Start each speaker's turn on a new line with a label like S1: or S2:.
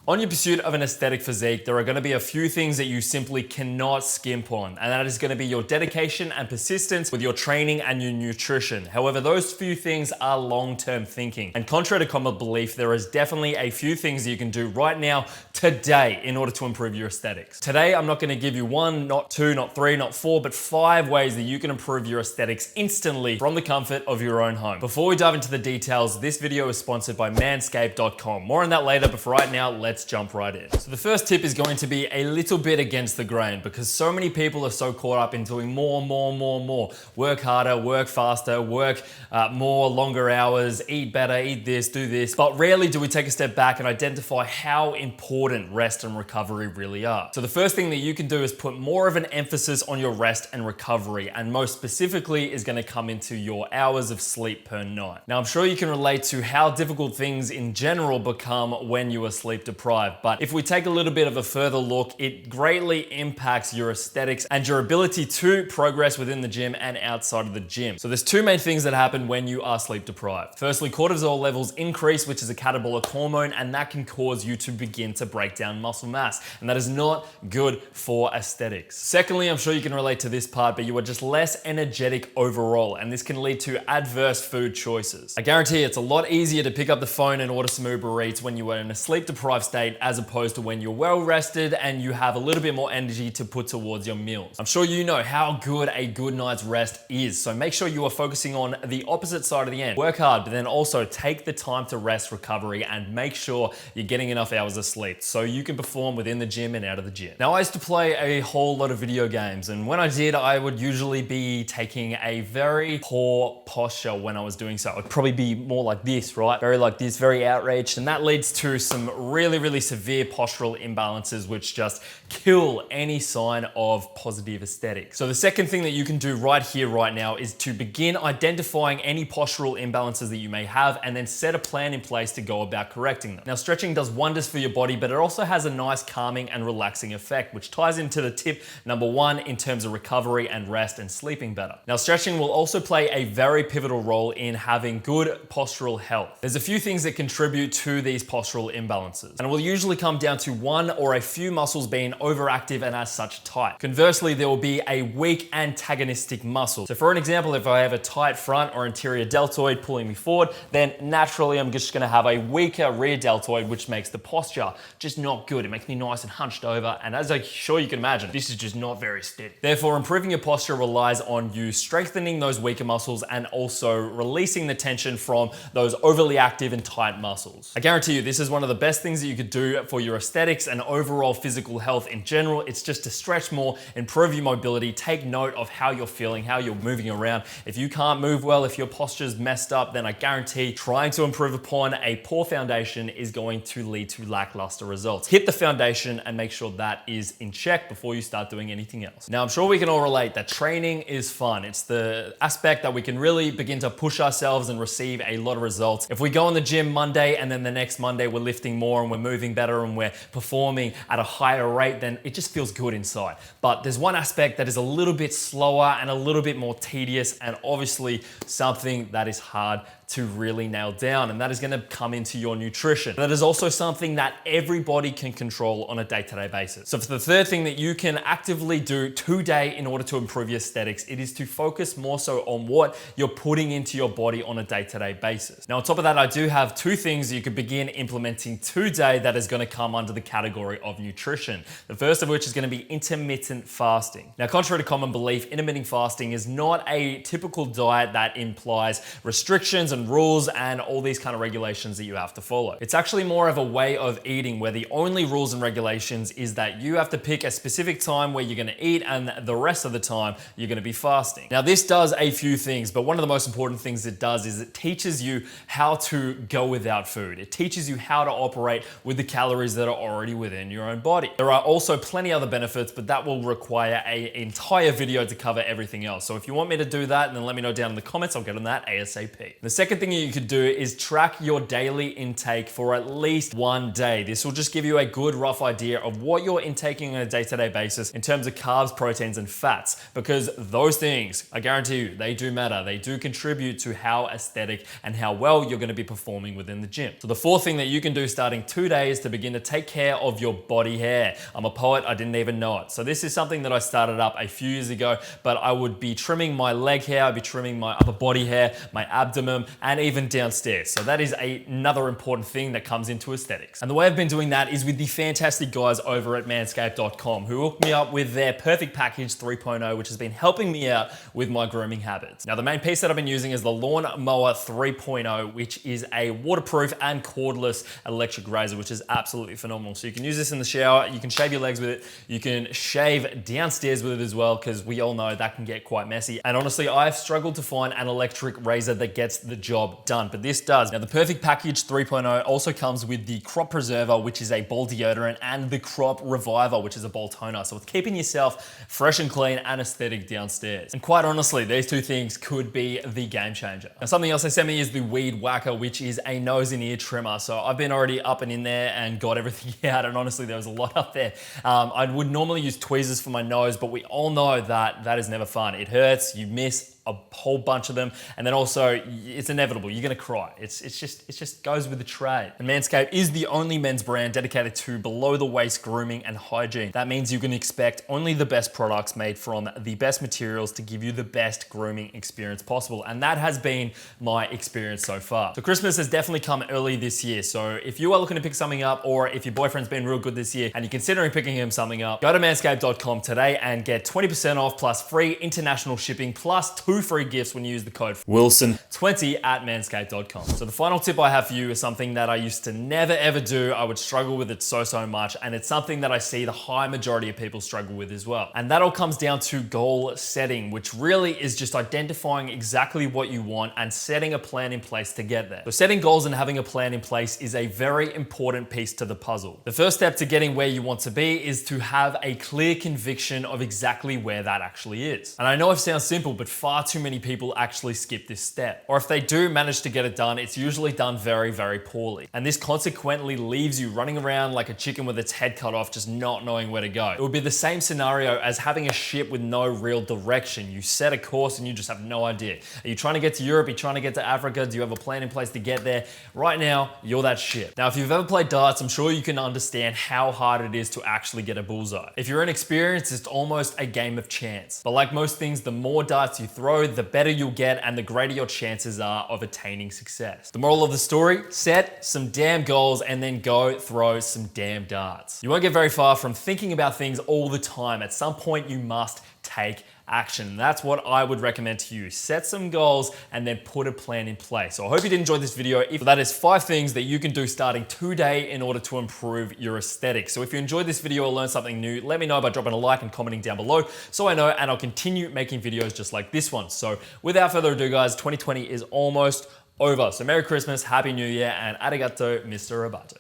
S1: On your pursuit of an aesthetic physique, there are going to be a few things that you simply cannot skimp on, and that is going to be your dedication and persistence with your training and your nutrition. However, those few things are long-term thinking. And contrary to common belief, there is definitely a few things that you can do right now, today, in order to improve your aesthetics. Today, I'm not going to give you one, not two, not three, not four, but 5 ways that you can improve your aesthetics instantly from the comfort of your own home. Before we dive into the details, this video is sponsored by Manscaped.com. More on that later, but for right now, let's jump right in. So the first tip is going to be a little bit against the grain because so many people are so caught up in doing more. Work harder, work faster, work more, longer hours, eat better, eat this, do this. But rarely do we take a step back and identify how important rest and recovery really are. So the first thing that you can do is put more of an emphasis on your rest and recovery, and most specifically is going to come into your hours of sleep per night. Now, I'm sure you can relate to how difficult things in general become when you are sleep deprived. But if we take a little bit of a further look, it greatly impacts your aesthetics and your ability to progress within the gym and outside of the gym. So there's 2 main things that happen when you are sleep deprived. Firstly, cortisol levels increase, which is a catabolic hormone, and that can cause you to begin to break down muscle mass. And that is not good for aesthetics. Secondly, I'm sure you can relate to this part, but you are just less energetic overall, and this can lead to adverse food choices. I guarantee it's a lot easier to pick up the phone and order some Uber Eats when you are in a sleep deprived state as opposed to when you're well rested and you have a little bit more energy to put towards your meals. I'm sure you know how good a good night's rest is, so make sure you are focusing on the opposite side of the end. Work hard, but then also take the time to rest, recovery, and make sure you're getting enough hours of sleep so you can perform within the gym and out of the gym. Now, I used to play a whole lot of video games, and when I did, I would usually be taking a very poor posture when I was doing so. I'd probably be more like this, right? Very like this, very outreached, and that leads to some really severe postural imbalances which just kill any sign of positive aesthetics. So the second thing that you can do right here, right now, is to begin identifying any postural imbalances that you may have and then set a plan in place to go about correcting them. Now, stretching does wonders for your body, but it also has a nice calming and relaxing effect, which ties into the tip number 1 in terms of recovery and rest and sleeping better. Now, stretching will also play a very pivotal role in having good postural health. There's a few things that contribute to these postural imbalances, and it will usually come down to one or a few muscles being overactive and as such tight. Conversely, there will be a weak antagonistic muscle. So for an example, if I have a tight front or anterior deltoid pulling me forward, then naturally I'm just gonna have a weaker rear deltoid, which makes the posture just not good. It makes me nice and hunched over, and as I'm sure you can imagine, this is just not very steady. Therefore, improving your posture relies on you strengthening those weaker muscles and also releasing the tension from those overly active and tight muscles. I guarantee you, this is one of the best things that you could do for your aesthetics and overall physical health in general. It's just to stretch more, improve your mobility, take note of how you're feeling, how you're moving around. If you can't move well, if your posture's messed up, then I guarantee trying to improve upon a poor foundation is going to lead to lackluster results. Hit the foundation and make sure that is in check before you start doing anything else. Now, I'm sure we can all relate that training is fun. It's the aspect that we can really begin to push ourselves and receive a lot of results. If we go in the gym Monday and then the next Monday we're lifting more and we're moving better and we're performing at a higher rate, then it just feels good inside. But there's one aspect that is a little bit slower and a little bit more tedious, and obviously something that is hard to really nail down, and that is gonna come into your nutrition. That is also something that everybody can control on a day-to-day basis. So for the third thing that you can actively do today in order to improve your aesthetics, it is to focus more so on what you're putting into your body on a day-to-day basis. Now, on top of that, I do have 2 things you could begin implementing today that is gonna come under the category of nutrition. The first of which is gonna be intermittent fasting. Now, contrary to common belief, intermittent fasting is not a typical diet that implies restrictions and rules and all these kind of regulations that you have to follow. It's actually more of a way of eating where the only rules and regulations is that you have to pick a specific time where you're gonna eat, and the rest of the time you're gonna be fasting. Now, this does a few things, but one of the most important things it does is it teaches you how to go without food. It teaches you how to operate with the calories that are already within your own body. There are also plenty other benefits, but that will require an entire video to cover everything else. So if you want me to do that, then let me know down in the comments. I'll get on that ASAP. The second second thing you could do is track your daily intake for at least one day. This will just give you a good rough idea of what you're intaking on a day-to-day basis in terms of carbs, proteins, and fats, because those things, I guarantee you, they do matter. They do contribute to how aesthetic and how well you're gonna be performing within the gym. So the fourth thing that you can do starting today is to begin to take care of your body hair. I'm a poet, I didn't even know it. So this is something that I started up a few years ago, but I would be trimming my leg hair, I'd be trimming my upper body hair, my abdomen, and even downstairs. So that is another important thing that comes into aesthetics. And the way I've been doing that is with the fantastic guys over at manscaped.com who hooked me up with their Perfect Package 3.0, which has been helping me out with my grooming habits. Now, the main piece that I've been using is the Lawn Mower 3.0, which is a waterproof and cordless electric razor, which is absolutely phenomenal. So you can use this in the shower, you can shave your legs with it, you can shave downstairs with it as well, because we all know that can get quite messy. And honestly, I've struggled to find an electric razor that gets the job done, but this does. Now, the Perfect Package 3.0 also comes with the Crop Preserver, which is a ball deodorant, and the Crop Reviver, which is a ball toner. So it's keeping yourself fresh and clean and aesthetic downstairs. And quite honestly, these two things could be the game changer. Now, something else they sent me is the Weed Whacker, which is a nose and ear trimmer. So I've been already up and in there and got everything out, and honestly, there was a lot up there. I would normally use tweezers for my nose, but we all know that that is never fun. It hurts, you miss a whole bunch of them, and then also it's inevitable, you're gonna cry. It just goes with the trade. And Manscaped is the only men's brand dedicated to below the waist grooming and hygiene. That means you can expect only the best products made from the best materials to give you the best grooming experience possible, and that has been my experience so far. So Christmas has definitely come early this year, so if you are looking to pick something up, or if your boyfriend's been real good this year and you're considering picking him something up, go to manscaped.com today and get 20% off plus free international shipping plus 2 free gifts when you use the code Wilson20 at manscaped.com. So the final tip I have for you is something that I used to never ever do. I would struggle with it so much, and it's something that I see the high majority of people struggle with as well. And that all comes down to goal setting, which really is just identifying exactly what you want and setting a plan in place to get there. So setting goals and having a plan in place is a very important piece to the puzzle. The first step to getting where you want to be is to have a clear conviction of exactly where that actually is. And I know it sounds simple, but far too many people actually skip this step. Or if they do manage to get it done, it's usually done very poorly. And this consequently leaves you running around like a chicken with its head cut off, just not knowing where to go. It would be the same scenario as having a ship with no real direction. You set a course and you just have no idea. Are you trying to get to Europe? Are you trying to get to Africa? Do you have a plan in place to get there? Right now, you're that ship. Now, if you've ever played darts, I'm sure you can understand how hard it is to actually get a bullseye. If you're inexperienced, it's almost a game of chance. But like most things, the more darts you throw, the better you'll get and the greater your chances are of attaining success. The moral of the story, set some damn goals and then go throw some damn darts. You won't get very far from thinking about things all the time. At some point, you must take action. That's what I would recommend to you. Set some goals and then put a plan in place. So I hope you did enjoy this video. If that is 5 things that you can do starting today in order to improve your aesthetics. So if you enjoyed this video or learned something new, let me know by dropping a like and commenting down below so I know, and I'll continue making videos just like this one. So without further ado, guys, 2020 is almost over. So Merry Christmas, Happy New Year, and arigato, Mr. Roboto.